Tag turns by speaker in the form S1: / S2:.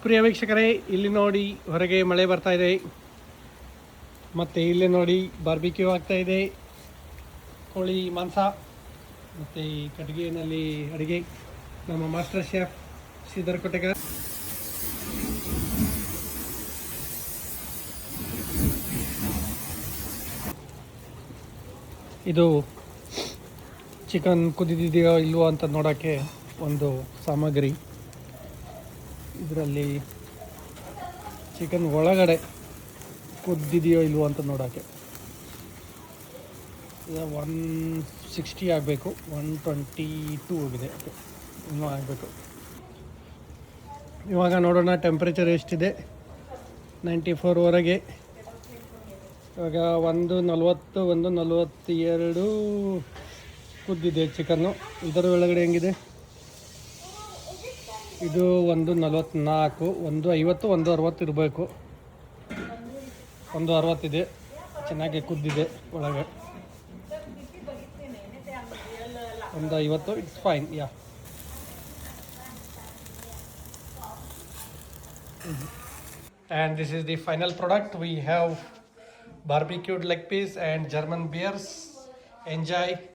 S1: ಪ್ರಿಯ ವೀಕ್ಷಕರೇ, ಇಲ್ಲಿ ನೋಡಿ ಹೊರಗೆ ಮಳೆ ಬರ್ತಾ ಇದೆ. ಮತ್ತು ಇಲ್ಲಿ ನೋಡಿ ಬಾರ್ಬಿಕ್ಯೂ ಆಗ್ತಾ ಇದೆ. ಕೋಳಿ ಮಾಂಸ ಮತ್ತು ಈ ಕಟ್ಟಿಗೆಯಲ್ಲಿ ಅಡುಗೆ. ನಮ್ಮ ಮಾಸ್ಟರ್ ಶೆಫ್ ಶ್ರೀಧರ್ ಕೊಟ್ಟೆಗಾರ್. ಇದು ಚಿಕನ್ ಕುದಿದಿದೆಯೋ ಇಲ್ವೋ ಅಂತ ನೋಡೋಕ್ಕೆ ಒಂದು ಸಾಮಗ್ರಿ. ಇದರಲ್ಲಿ ಚಿಕನ್ ಒಳಗಡೆ ಕುದ್ದಿದೆಯೋ ಇಲ್ವೋ ಅಂತ ನೋಡೋಕ್ಕೆ 160 ಆಗಬೇಕು. 122 ಹೋಗಿದೆ, ಇನ್ನೂ ಆಗಬೇಕು. ಇವಾಗ ನೋಡೋಣ ಟೆಂಪ್ರೇಚರ್ ಎಷ್ಟಿದೆ. 94ವರೆಗೆ. ಇವಾಗ 140 142 ಕುದ್ದಿದೆ ಚಿಕನ್ನು. ಇದರ ಒಳಗಡೆ ಹೆಂಗಿದೆ? ಇದು 144, 150, 160 ಇರಬೇಕು. 160 ಇದೆ. ಚೆನ್ನಾಗಿ ಕುದ್ದಿದೆ ಒಳಗೆ. 150, it's fine. Yeah, and this is the final product. We have barbecued leg piece and German beers. Enjoy.